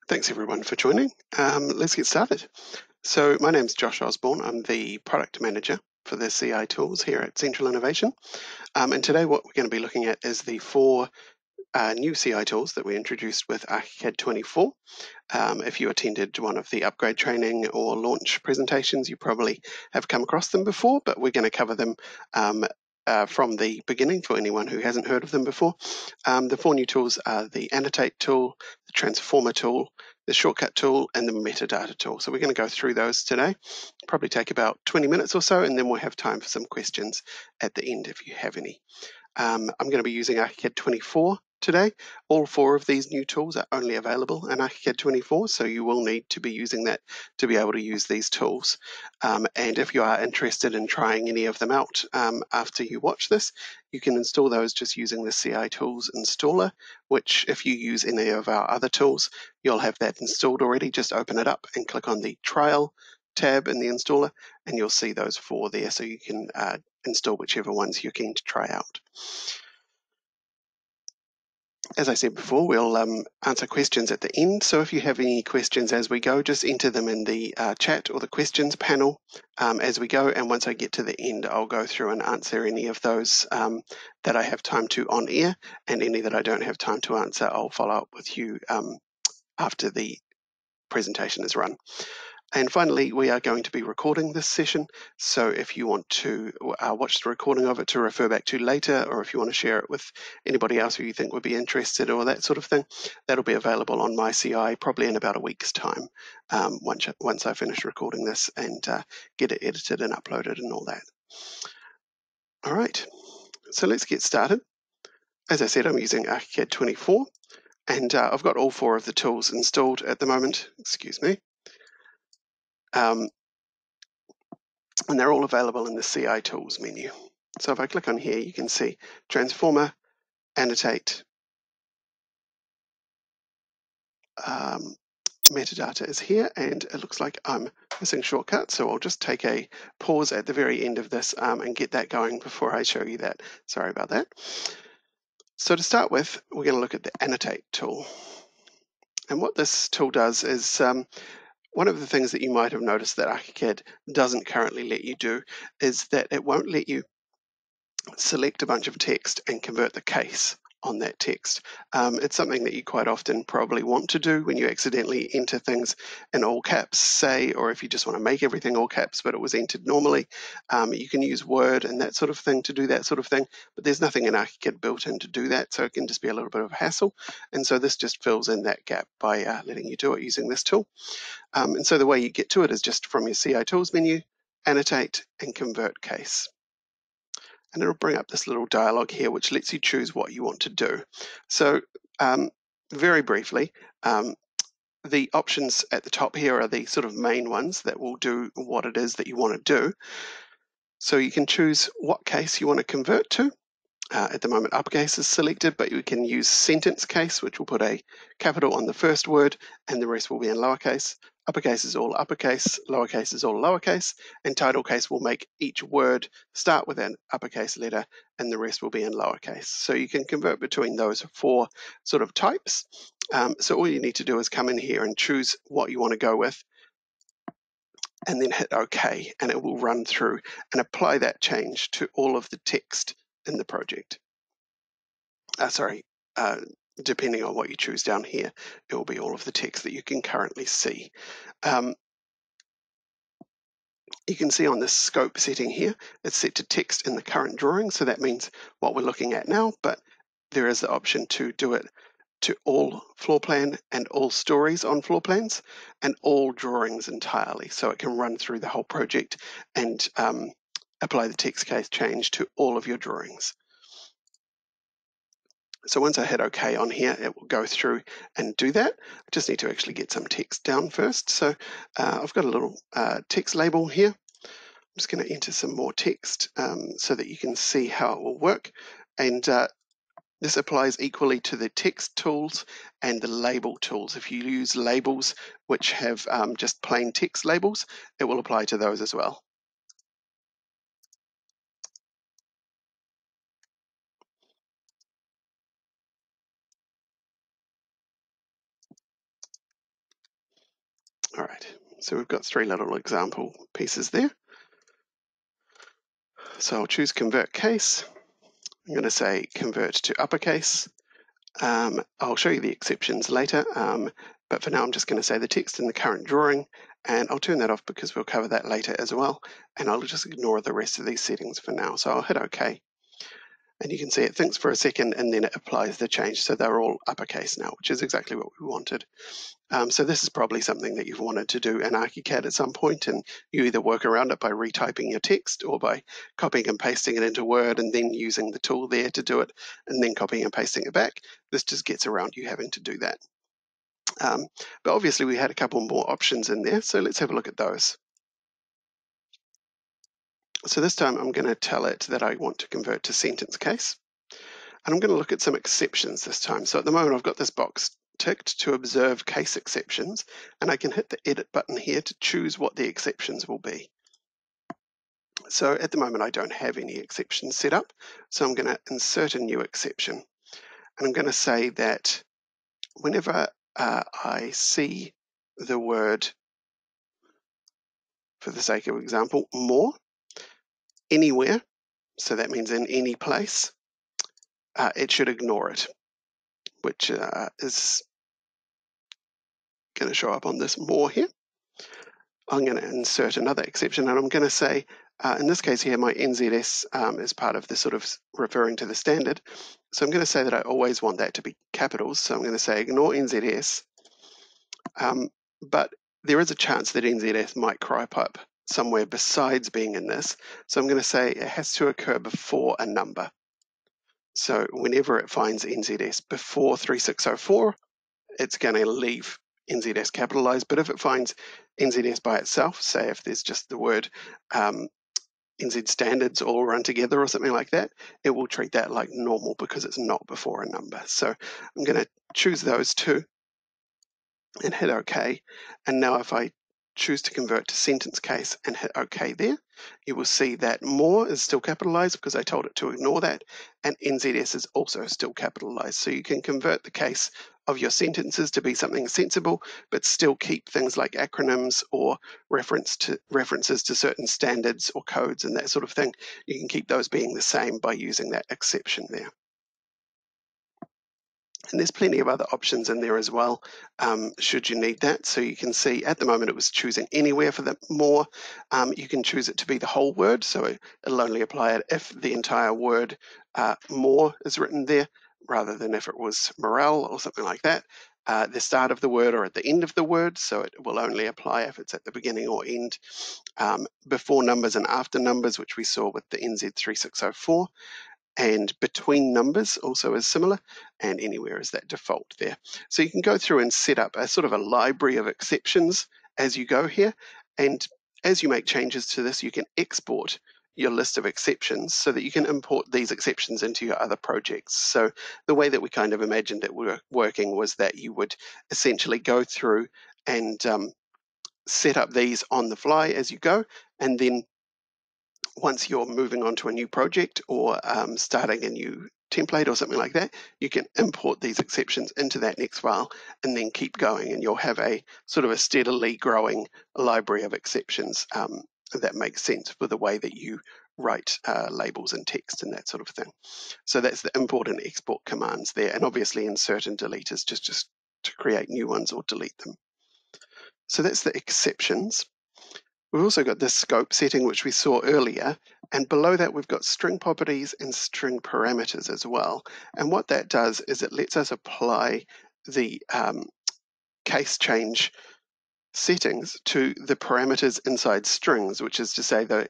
Thanks everyone for joining. Let's get started. So my name's Josh Osborne. I'm the product manager for the CI tools here at Central Innovation. And today what we're going to be looking at is the four new CI tools that we introduced with Archicad 24. If you attended one of the upgrade training or launch presentations, you probably have come across them before, but we're going to cover them from the beginning for anyone who hasn't heard of them before. The four new tools are the Annotate tool, the Transformer tool, the Shortcut tool, and the Metadata tool. So we're going to go through those today. Probably take about 20 minutes or so, and then we'll have time for some questions at the end if you have any. I'm going to be using Archicad 24 today. All four of these new tools are only available in Archicad 24, so you will need to be using that to be able to use these tools. And if you are interested in trying any of them out after you watch this, you can install those just using the CI Tools installer, which if you use any of our other tools, you'll have that installed already. Just open it up and click on the Trial tab in the installer, and you'll see those four there, so you can install whichever ones you're keen to try out. As I said before, we'll answer questions at the end, so if you have any questions as we go, just enter them in the chat or the questions panel as we go, and once I get to the end, I'll go through and answer any of those that I have time to on air, and any that I don't have time to answer, I'll follow up with you after the presentation is run. And finally, we are going to be recording this session, so if you want to watch the recording of it to refer back to later, or if you want to share it with anybody else who you think would be interested or that sort of thing, that'll be available on my CI probably in about a week's time once I finish recording this and get it edited and uploaded and all that. All right, so let's get started. As I said, I'm using Archicad 24, and I've got all four of the tools installed at the moment. Excuse me. And they're all available in the CI Tools menu. So if I click on here, you can see Transformer, Annotate, Metadata is here, and it looks like I'm missing Shortcut, so I'll just take a pause at the very end of this and get that going before I show you that. Sorry about that. So to start with, we're going to look at the Annotate tool. And what this tool does is one of the things that you might have noticed that Archicad doesn't currently let you do is that it won't let you select a bunch of text and convert the case on that text. It's something that you quite often probably want to do when you accidentally enter things in all caps, say, or if you just want to make everything all caps but it was entered normally. You can use Word and that sort of thing to do that sort of thing, but there's nothing in Archicad built in to do that, so it can just be a little bit of a hassle. And so this just fills in that gap by letting you do it using this tool. And so the way you get to it is just from your CI Tools menu, Annotate and Convert Case. And it'll bring up this little dialog here which lets you choose what you want to do. So very briefly, the options at the top here are the sort of main ones that will do what it is that you want to do. So you can choose what case you want to convert to. At the moment, uppercase is selected, but you can use sentence case, which will put a capital on the first word, and the rest will be in lowercase. Uppercase is all uppercase, lowercase is all lowercase, and title case will make each word start with an uppercase letter, and the rest will be in lowercase. So you can convert between those four sort of types. So all you need to do is come in here and choose what you want to go with, and then hit OK, and it will run through and apply that change to all of the text in the project. Depending on what you choose down here, it will be all of the text that you can currently see. You can see on this scope setting here, it's set to text in the current drawing, so that means what we're looking at now, but there is the option to do it to all floor plan and all stories on floor plans and all drawings entirely, so it can run through the whole project and apply the text case change to all of your drawings. So once I hit OK on here, it will go through and do that. I just need to actually get some text down first. So I've got a little text label here. I'm just going to enter some more text so that you can see how it will work. And this applies equally to the text tools and the label tools. If you use labels which have just plain text labels, it will apply to those as well. All right, so we've got 3 little example pieces there. So I'll choose convert case. I'm going to say convert to uppercase. I'll show you the exceptions later, but for now I'm just going to say the text in the current drawing, and I'll turn that off because we'll cover that later as well, and I'll just ignore the rest of these settings for now. So I'll hit OK, and you can see it thinks for a second and then it applies the change, so they're all uppercase now, which is exactly what we wanted. So this is probably something that you've wanted to do in Archicad at some point, and you either work around it by retyping your text or by copying and pasting it into Word and then using the tool there to do it and then copying and pasting it back. This just gets around you having to do that. But obviously we had a couple more options in there, so let's have a look at those. So this time I'm going to tell it that I want to convert to sentence case. And I'm going to look at some exceptions this time. So at the moment I've got this box ticked to observe case exceptions, and I can hit the edit button here to choose what the exceptions will be. So at the moment I don't have any exceptions set up, so I'm going to insert a new exception. And I'm going to say that whenever I see the word, for the sake of example, more, anywhere, so that means in any place, it should ignore it, which is going to show up on this more here. I'm going to insert another exception, and I'm going to say, in this case here, my NZS is part of the sort of referring to the standard. So I'm going to say that I always want that to be capitals. So I'm going to say ignore NZS, but there is a chance that NZS might crop up somewhere besides being in this. So I'm going to say it has to occur before a number. So whenever it finds NZS before 3604, it's going to leave NZS capitalized, but if it finds NZS by itself, say if there's just the word NZ standards all run together or something like that, it will treat that like normal because it's not before a number. So I'm going to choose those two and hit OK. And now if I choose to convert to sentence case and hit OK there, you will see that more is still capitalized because I told it to ignore that, and NZS is also still capitalized. So you can convert the case of your sentences to be something sensible, but still keep things like acronyms or references to certain standards or codes and that sort of thing. You can keep those being the same by using that exception there. And there's plenty of other options in there as well, should you need that. So you can see at the moment it was choosing anywhere for the more. You can choose it to be the whole word, so it'll only apply it if the entire word more is written there, rather than if it was morale or something like that. The start of the word or at the end of the word, so it will only apply if it's at the beginning or end. Before numbers and after numbers, which we saw with the NZ3604. And between numbers also is similar, and anywhere is that default there. So you can go through and set up a sort of a library of exceptions as you go here, and as you make changes to this, you can export your list of exceptions so that you can import these exceptions into your other projects. So the way that we kind of imagined it working was that you would essentially go through and set up these on the fly as you go, and then once you're moving on to a new project or starting a new template or something like that, you can import these exceptions into that next file and then keep going, and you'll have a sort of a steadily growing library of exceptions that makes sense for the way that you write labels and text and that sort of thing. So that's the import and export commands there, and obviously insert and delete is just to create new ones or delete them. So that's the exceptions. We've also got this scope setting, which we saw earlier, and below that we've got string properties and string parameters as well. And what that does is it lets us apply the case change settings to the parameters inside strings, which is to say the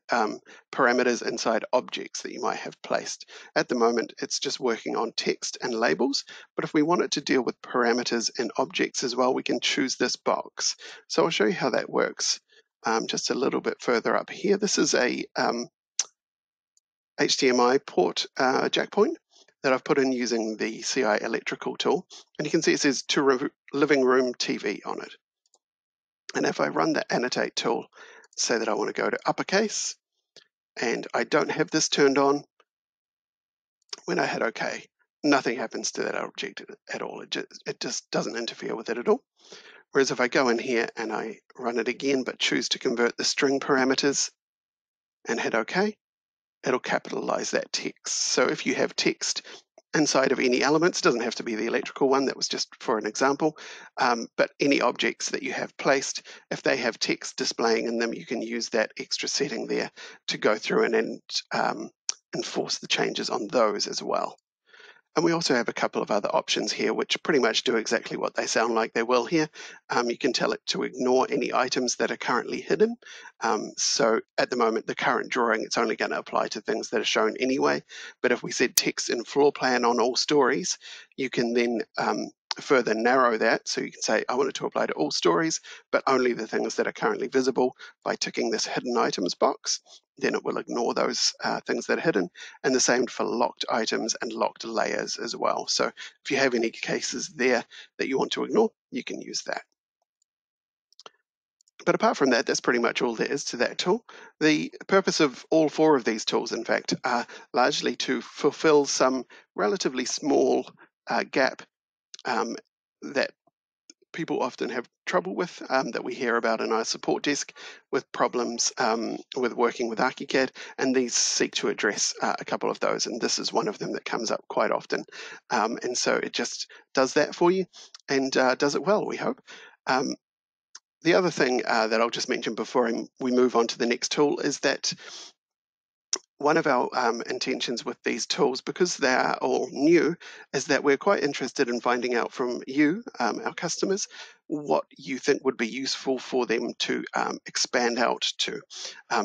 parameters inside objects that you might have placed. At the moment, it's just working on text and labels, but if we want it to deal with parameters and objects as well, we can choose this box. So I'll show you how that works. Just a little bit further up here. This is a HDMI port jack point that I've put in using the CI electrical tool. And you can see it says to living room TV on it. And if I run the annotate tool, say that I want to go to uppercase, and I don't have this turned on, when I hit OK, nothing happens to that object at all. It just doesn't interfere with it at all. Whereas if I go in here and I run it again, but choose to convert the string parameters and hit OK, it'll capitalize that text. So if you have text inside of any elements, doesn't have to be the electrical one, that was just for an example, but any objects that you have placed, if they have text displaying in them, you can use that extra setting there to go through and enforce the changes on those as well. And we also have a couple of other options here which pretty much do exactly what they sound like they will here. You can tell it to ignore any items that are currently hidden. So at the moment, the current drawing, it's only going to apply to things that are shown anyway. But if we said text in floor plan on all stories, you can then further narrow that. So you can say, I want it to apply to all stories, but only the things that are currently visible by ticking this hidden items box. Then it will ignore those things that are hidden. And the same for locked items and locked layers as well. So if you have any cases there that you want to ignore, you can use that. But apart from that, that's pretty much all there is to that tool. The purpose of all four of these tools, in fact, are largely to fulfill some relatively small gap that people often have trouble with, that we hear about in our support desk with problems with working with Archicad, and these seek to address a couple of those, and this is one of them that comes up quite often. And so it just does that for you and does it well, we hope. The other thing that I'll just mention before we move on to the next tool is that one of our intentions with these tools, because they are all new, is that we're quite interested in finding out from you, our customers, what you think would be useful for them to expand out to.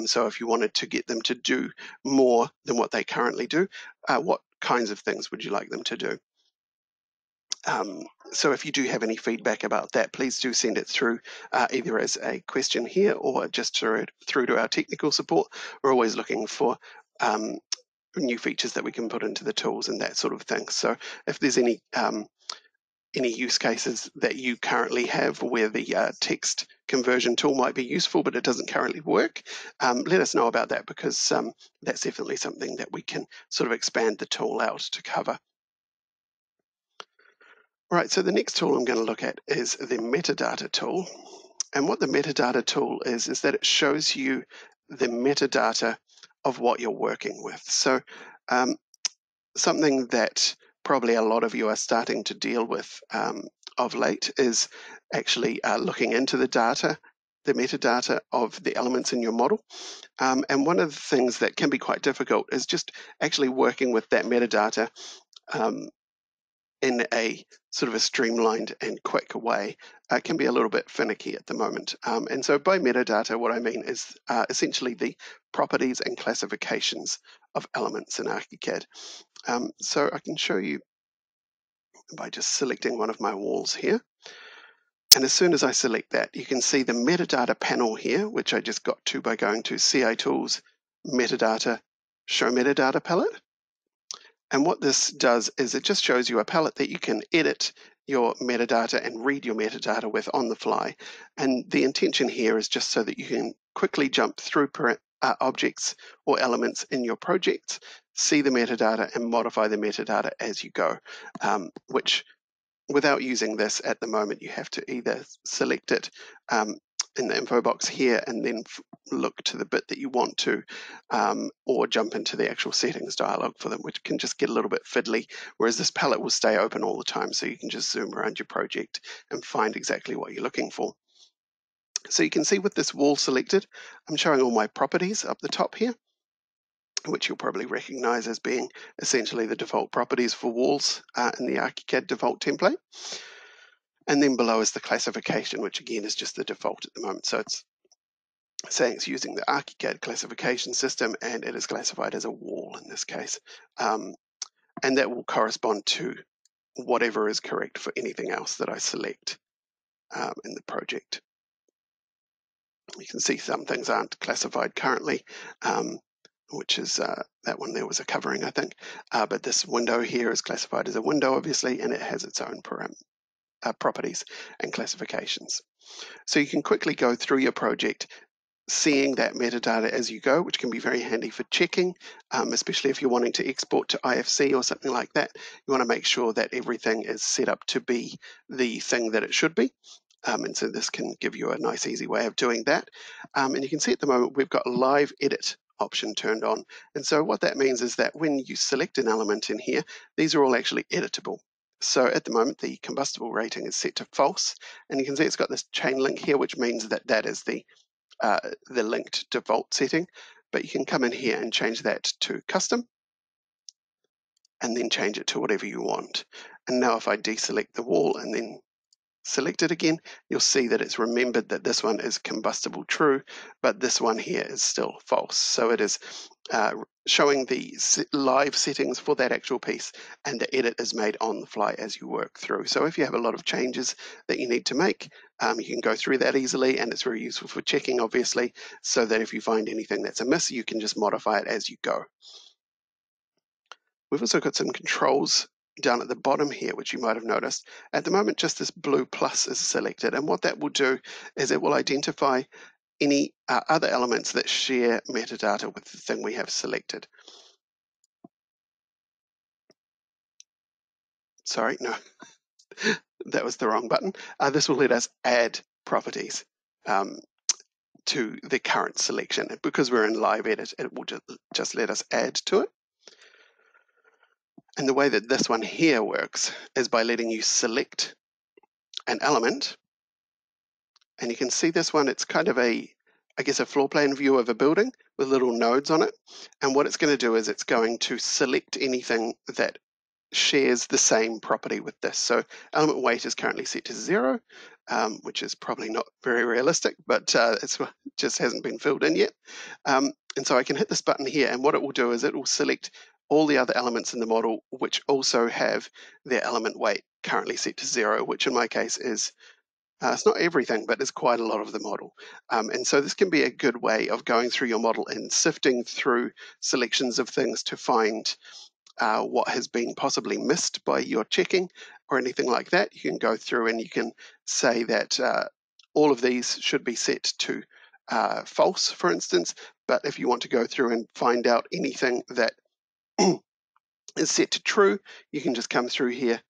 So if you wanted to get them to do more than what they currently do, what kinds of things would you like them to do? So if you do have any feedback about that, please do send it through either as a question here or just through to our technical support. We're always looking for new features that we can put into the tools and that sort of thing. So if there's any use cases that you currently have where the text conversion tool might be useful but it doesn't currently work, let us know about that, because that's definitely something that we can sort of expand the tool out to cover. Right, so the next tool I'm going to look at is the metadata tool. And what the metadata tool is that it shows you the metadata of what you're working with. So something that probably a lot of you are starting to deal with of late is actually looking into the data, the metadata of the elements in your model. And one of the things that can be quite difficult is just actually working with that metadata in a sort of a streamlined and quick way. Can be a little bit finicky at the moment. And so by metadata, what I mean is essentially the properties and classifications of elements in Archicad. So I can show you by just selecting one of my walls here. And as soon as I select that, you can see the metadata panel here, which I just got to by going to CI Tools, Metadata, Show Metadata Palette. And what this does is it just shows you a palette that you can edit your metadata and read your metadata with on the fly. And the intention here is just so that you can quickly jump through objects or elements in your project, see the metadata and modify the metadata as you go, which without using this at the moment, you have to either select it in the info box here and then look to the bit that you want to, or jump into the actual settings dialog for them, which can just get a little bit fiddly, whereas this palette will stay open all the time, so you can just zoom around your project and find exactly what you're looking for. So you can see with this wall selected, I'm showing all my properties up the top here, which you'll probably recognize as being essentially the default properties for walls in the Archicad default template. And then below is the classification, which again is just the default at the moment. So it's saying it's using the Archicad classification system, and it is classified as a wall in this case. And that will correspond to whatever is correct for anything else that I select in the project. You can see some things aren't classified currently, which is that one there was a covering, I think. But this window here is classified as a window, obviously, and it has its own properties and classifications. So you can quickly go through your project, seeing that metadata as you go, which can be very handy for checking, especially if you're wanting to export to IFC or something like that. You want to make sure that everything is set up to be the thing that it should be. And so this can give you a nice, easy way of doing that. And you can see at the moment we've got live edit option turned on. And so what that means is that when you select an element in here, these are all actually editable. So at the moment, the combustible rating is set to false, and you can see it's got this chain link here, which means that that is the linked default setting. But you can come in here and change that to custom, and then change it to whatever you want. And now if I deselect the wall and then select it again, you'll see that it's remembered that this one is combustible true, but this one here is still false. So it is showing the live settings for that actual piece, and the edit is made on the fly as you work through. So if you have a lot of changes that you need to make, you can go through that easily, and it's very useful for checking, obviously, so that if you find anything that's amiss, you can just modify it as you go. We've also got some controls down at the bottom here, which you might have noticed. At the moment, just this blue plus is selected, and what that will do is it will identify any other elements that share metadata with the thing we have selected. Sorry, no, that was the wrong button. This will let us add properties to the current selection. And because we're in live edit, it will just let us add to it. And the way that this one here works is by letting you select an element. And you can see this one, it's kind of I guess a floor plan view of a building with little nodes on it. And what it's going to do is it's going to select anything that shares the same property with this. So element weight is currently set to 0, which is probably not very realistic, but it just hasn't been filled in yet. And so I can hit this button here, and what it will do is it will select all the other elements in the model which also have their element weight currently set to 0, which in my case is it's not everything, but it's quite a lot of the model. And so this can be a good way of going through your model and sifting through selections of things to find what has been possibly missed by your checking or anything like that. You can go through and you can say that all of these should be set to false, for instance. But if you want to go through and find out anything that is set to true, you can just come through here,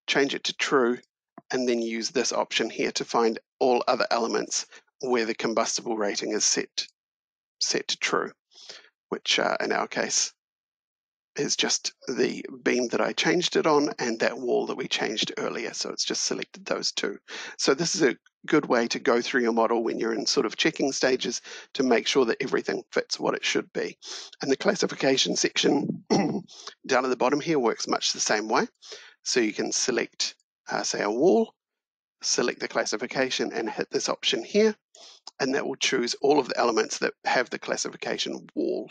change it to true, and then use this option here to find all other elements where the combustible rating is set to true, which in our case is just the beam that I changed it on and that wall that we changed earlier. So it's just selected those two. So this is a good way to go through your model when you're in sort of checking stages to make sure that everything fits what it should be. And the classification section down at the bottom here works much the same way. So you can select, say, a wall, select the classification and hit this option here, and that will choose all of the elements that have the classification wall,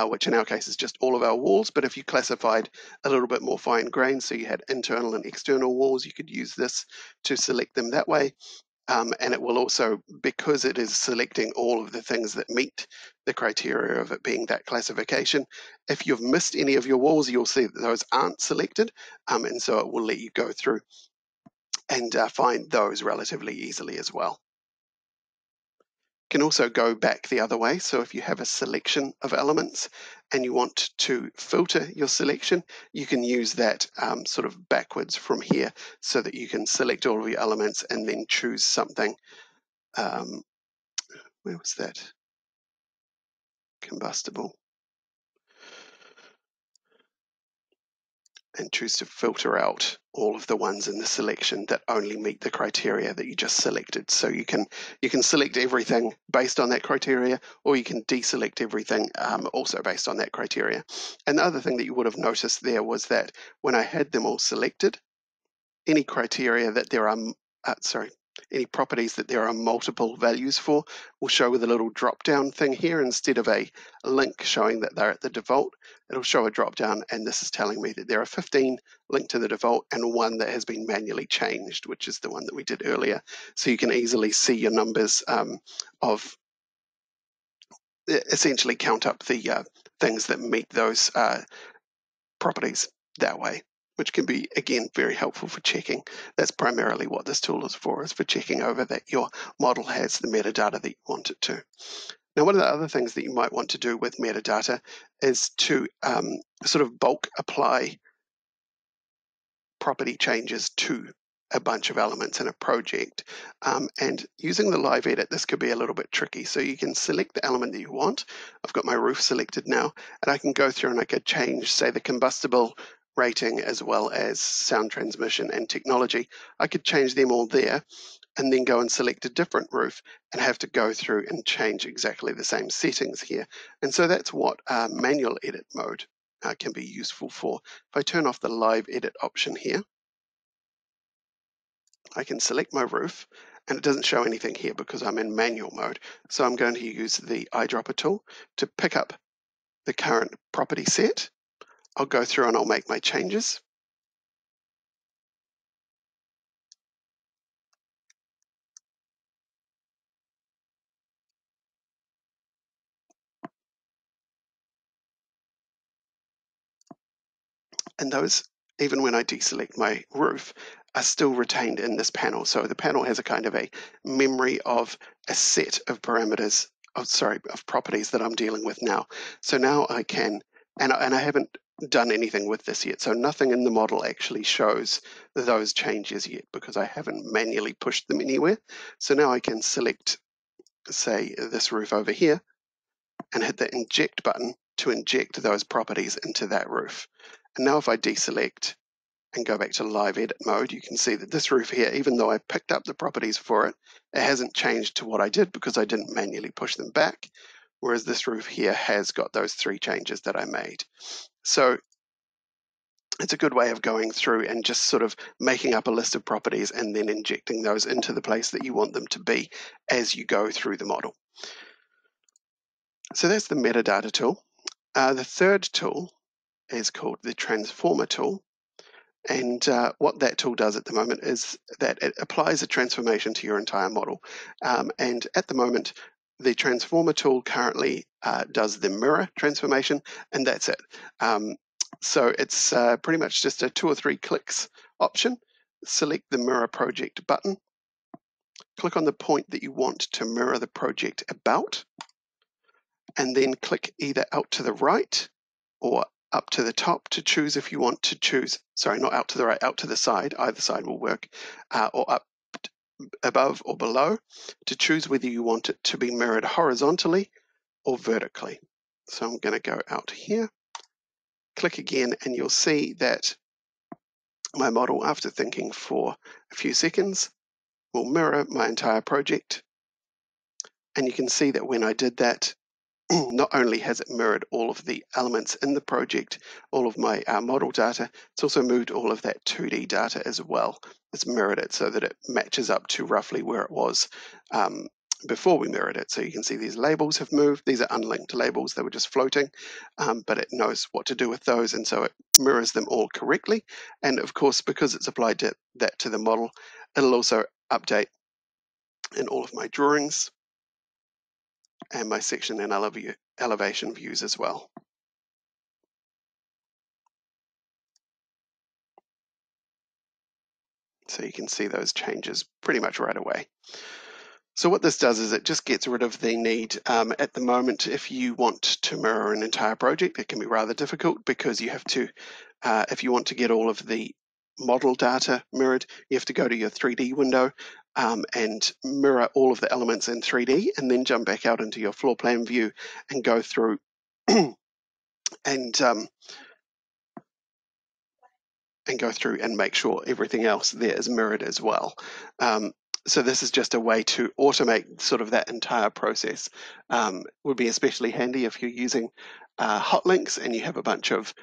which in our case is just all of our walls. But if you classified a little bit more fine grained, so you had internal and external walls, you could use this to select them that way. And it will also, because it is selecting all of the things that meet the criteria of it being that classification, if you've missed any of your walls, you'll see that those aren't selected, and so it will let you go through and find those relatively easily as well. Can also go back the other way. So if you have a selection of elements and you want to filter your selection, you can use that sort of backwards from here so that you can select all of your elements and then choose something. Where was that? Combustible. And choose to filter out all of the ones in the selection that only meet the criteria that you just selected. So you can select everything based on that criteria, or you can deselect everything also based on that criteria. And the other thing that you would have noticed there was that when I had them all selected, any criteria that there are, any properties that there are multiple values for will show with a little drop-down thing here instead of a link showing that they're at the default. It'll show a drop-down, and this is telling me that there are 15 linked to the default and one that has been manually changed, which is the one that we did earlier. So you can easily see your numbers of essentially count up the things that meet those properties that way. which can be, again, very helpful for checking. That's primarily what this tool is for checking over that your model has the metadata that you want it to. Now, one of the other things that you might want to do with metadata is to sort of bulk apply property changes to a bunch of elements in a project. And using the live edit, this could be a little bit tricky. So you can select the element that you want. I've got my roof selected now, and I can go through and I could change, say, the combustible rating as well as sound transmission and technology. I could change them all there and then go and select a different roof and have to go through and change exactly the same settings here. And so that's what manual edit mode can be useful for. If I turn off the live edit option here, I can select my roof, and it doesn't show anything here because I'm in manual mode. So I'm going to use the eyedropper tool to pick up the current property set. I'll go through and I'll make my changes. And those, even when I deselect my roof, are still retained in this panel. So the panel has a kind of a memory of a set of parameters, of properties that I'm dealing with now. So now I can, and I haven't done anything with this yet. So nothing in the model actually shows those changes yet because I haven't manually pushed them anywhere. So now I can select, say, this roof over here and hit the inject button to inject those properties into that roof. And now if I deselect and go back to live edit mode, you can see that this roof here, even though I picked up the properties for it, it hasn't changed to what I did because I didn't manually push them back, whereas this roof here has got those 3 changes that I made. So it's a good way of going through and just sort of making up a list of properties and then injecting those into the place that you want them to be as you go through the model. So that's the metadata tool. The third tool is called the transformer tool. And what that tool does at the moment is that it applies a transformation to your entire model. And at the moment, the transformer tool currently does the mirror transformation, and that's it. So it's pretty much just a 2 or 3 clicks option. Select the mirror project button. Click on the point that you want to mirror the project about, and then click either out to the right or up to the top to choose if you want to choose, sorry, not out to the right, out to the side, either side will work, or up above or below to choose whether you want it to be mirrored horizontally or vertically. So I'm going to go out here, click again, and you'll see that my model, after thinking for a few seconds, will mirror my entire project. And you can see that when I did that, not only has it mirrored all of the elements in the project, all of my model data, it's also moved all of that 2D data as well. It's mirrored it so that it matches up to roughly where it was before we mirrored it. So you can see these labels have moved. These are unlinked labels. They were just floating, but it knows what to do with those, and so it mirrors them all correctly. And of course, because it's applied that to the model, it'll also update in all of my drawings and my section and elevation views as well. So you can see those changes pretty much right away. So what this does is it just gets rid of the need. At the moment, if you want to mirror an entire project, it can be rather difficult because you have to, if you want to get all of the model data mirrored, you have to go to your 3D window and mirror all of the elements in 3D and then jump back out into your floor plan view and go through and make sure everything else there is mirrored as well. So this is just a way to automate sort of that entire process. Would be especially handy if you're using hot links and you have a bunch of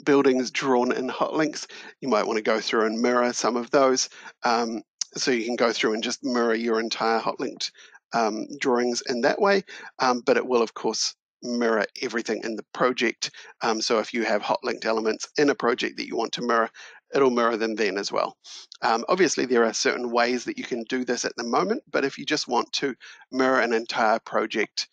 buildings drawn in hot links. You might want to go through and mirror some of those. So you can go through and just mirror your entire hot linked drawings in that way. But it will, of course, mirror everything in the project. So if you have hot linked elements in a project that you want to mirror, it'll mirror them then as well. Obviously, there are certain ways that you can do this at the moment, but if you just want to mirror an entire project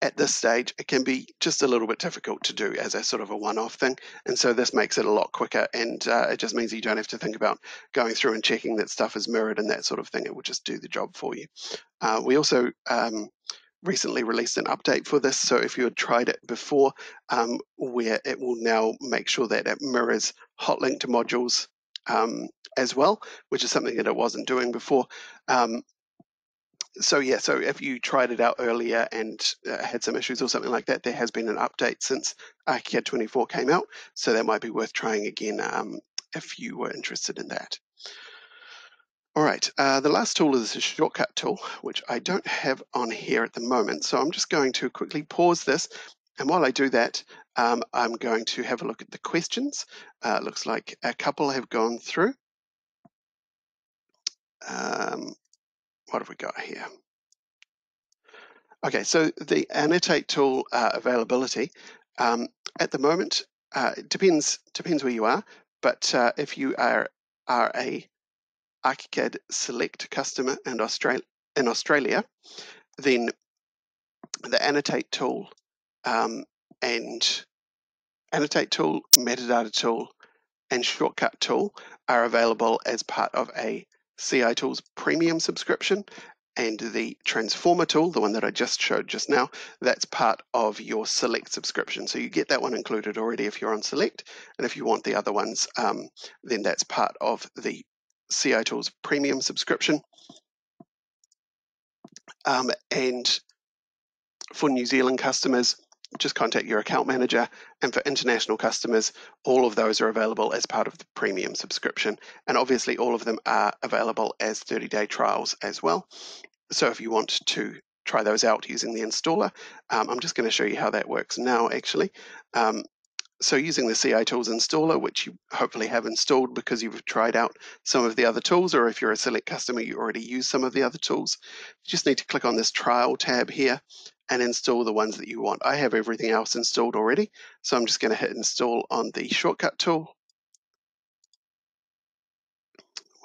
at this stage, it can be just a little bit difficult to do as a sort of a one-off thing. And so this makes it a lot quicker, and it just means you don't have to think about going through and checking that stuff is mirrored and that sort of thing. It will just do the job for you. We also recently released an update for this, so if you had tried it before, where it will now make sure that it mirrors hot linked modules as well, which is something that it wasn't doing before. So if you tried it out earlier and had some issues or something like that, there has been an update since Archicad 24 came out, so that might be worth trying again if you were interested in that. All right, the last tool is a shortcut tool, which I don't have on here at the moment, so I'm just going to quickly pause this, and while I do that, I'm going to have a look at the questions. Looks like a couple have gone through. What have we got here? Okay, so the Annotate tool availability at the moment it depends where you are, but if you are a Archicad Select customer in Australia, then the Annotate tool and Annotate tool, Metadata tool, and Shortcut tool are available as part of a CI Tools premium subscription, and the Transformer tool, the one that I just showed just now, that's part of your Select subscription. So you get that one included already if you're on Select, and if you want the other ones, then that's part of the CI Tools premium subscription. And for New Zealand customers, just contact your account manager, and for international customers, all of those are available as part of the premium subscription, and obviously all of them are available as 30-day trials as well. So if you want to try those out using the installer, I'm just going to show you how that works now actually. So using the CI Tools installer, which you hopefully have installed because you've tried out some of the other tools, or if you're a Select customer, you already use some of the other tools, you just need to click on this trial tab here and install the ones that you want. I have everything else installed already, so I'm just going to hit install on the shortcut tool.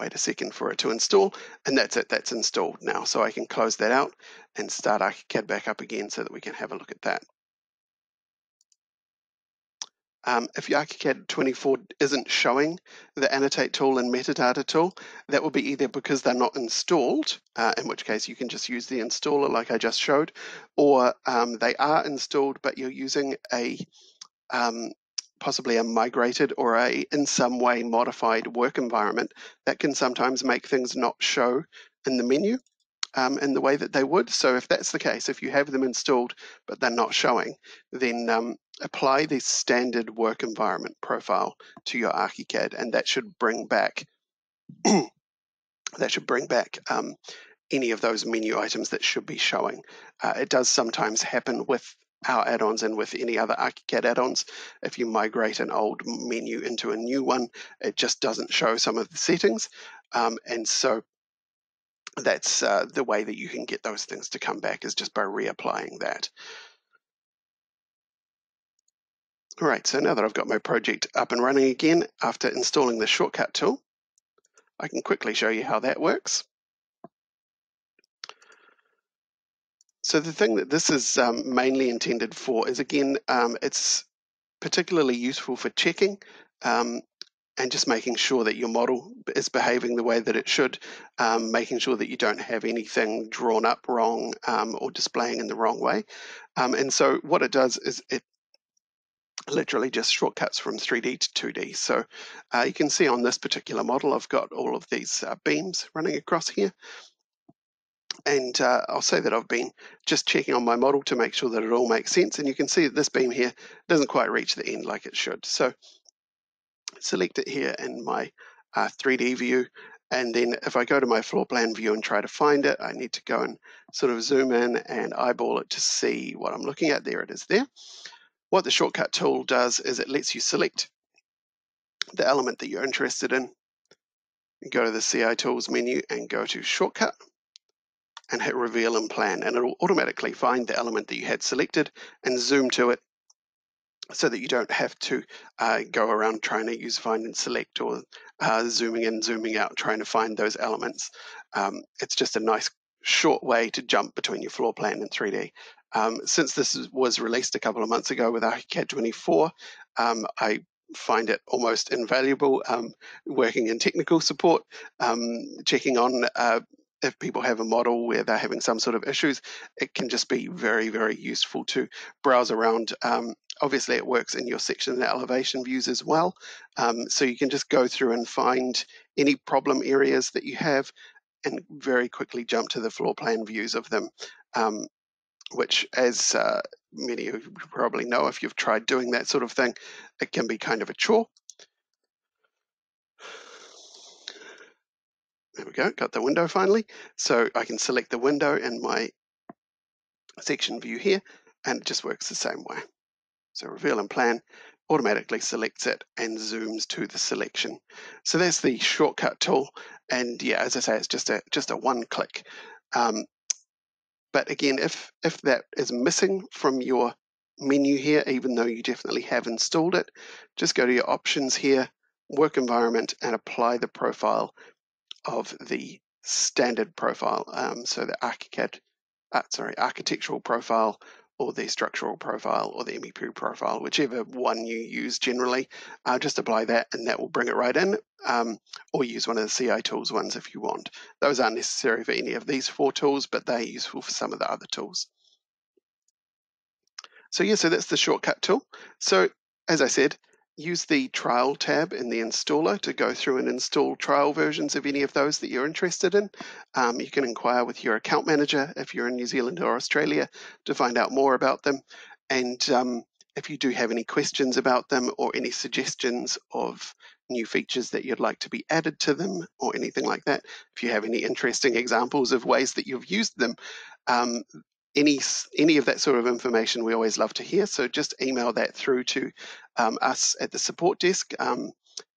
Wait a second for it to install, and that's it, that's installed now. So I can close that out and start Archicad back up again so that we can have a look at that. If your Archicad 24 isn't showing the Annotate tool and Metadata tool, that will be either because they're not installed, in which case you can just use the installer like I just showed, or they are installed but you're using a possibly a migrated or in some way modified work environment that can sometimes make things not show in the menu in the way that they would. So if that's the case, if you have them installed but they're not showing, then apply the standard work environment profile to your Archicad, and that should bring back any of those menu items that should be showing. It does sometimes happen with our add-ons and with any other Archicad add-ons. If you migrate an old menu into a new one, it just doesn't show some of the settings, and so that's the way that you can get those things to come back, is just by reapplying that. All right, so now that I've got my project up and running again after installing the shortcut tool, I can quickly show you how that works. So the thing that this is mainly intended for is, again, it's particularly useful for checking and just making sure that your model is behaving the way that it should, making sure that you don't have anything drawn up wrong or displaying in the wrong way. And so what it does is it literally just shortcuts from 3D to 2D. So you can see on this particular model, I've got all of these beams running across here. And I'll say that I've been just checking on my model to make sure that it all makes sense. And you can see that this beam here doesn't quite reach the end like it should. So select it here in my 3D view. And then if I go to my floor plan view and try to find it, I need to go and sort of zoom in and eyeball it to see what I'm looking at. There it is there. What the shortcut tool does is it lets you select the element that you're interested in, go to the CI Tools menu and go to Shortcut and hit Reveal and Plan, and it'll automatically find the element that you had selected and zoom to it so that you don't have to go around trying to use Find and Select or zooming in, zooming out, trying to find those elements. It's just a nice short way to jump between your floor plan and 3D Since this was released a couple of months ago with Archicad 24, I find it almost invaluable working in technical support, checking on if people have a model where they're having some sort of issues. It can just be very, very useful to browse around. Obviously, it works in your section and elevation views as well. So you can just go through and find any problem areas that you have and very quickly jump to the floor plan views of them. Which, as many of you probably know, if you've tried doing that sort of thing, it can be kind of a chore. There we go, got the window finally. So I can select the window in my section view here, and it just works the same way. So reveal and plan automatically selects it and zooms to the selection. So that's the shortcut tool, and yeah, as I say, it's just a one click. But again, if that is missing from your menu here, even though you definitely have installed it, just go to your options here, work environment, and apply the profile of the standard profile. So the architectural profile, or the structural profile, or the MEP profile, whichever one you use generally. Just apply that and that will bring it right in, or use one of the CI tools ones if you want. Those aren't necessary for any of these 4 tools, but they're useful for some of the other tools. So yeah, so that's the shortcut tool. So as I said, use the trial tab in the installer to go through and install trial versions of any of those that you're interested in. You can inquire with your account manager if you're in New Zealand or Australia to find out more about them. And if you do have any questions about them or any suggestions of new features that you'd like to be added to them or anything like that, if you have any interesting examples of ways that you've used them, any of that sort of information we always love to hear. So just email that through to us at the support desk. In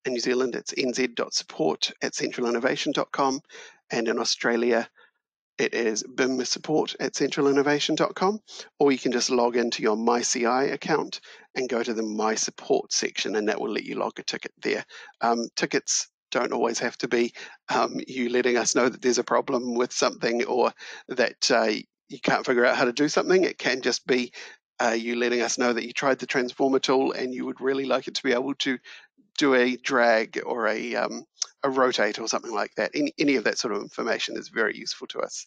New Zealand, it's nz.support@centralinnovation.com, and in Australia, it is bimsupport@centralinnovation.com, or you can just log into your MyCI account and go to the My Support section, and that will let you log a ticket there. Tickets don't always have to be you letting us know that there's a problem with something or that you can't figure out how to do something. It can just be you letting us know that you tried the transformer tool and you would really like it to be able to do a drag or a rotate or something like that. Any of that sort of information is very useful to us.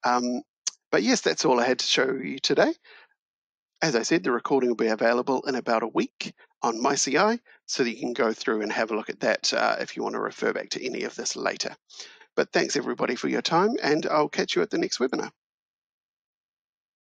But yes, that's all I had to show you today. As I said, the recording will be available in about a week on MyCI, so that you can go through and have a look at that if you want to refer back to any of this later. But thanks everybody for your time, and I'll catch you at the next webinar.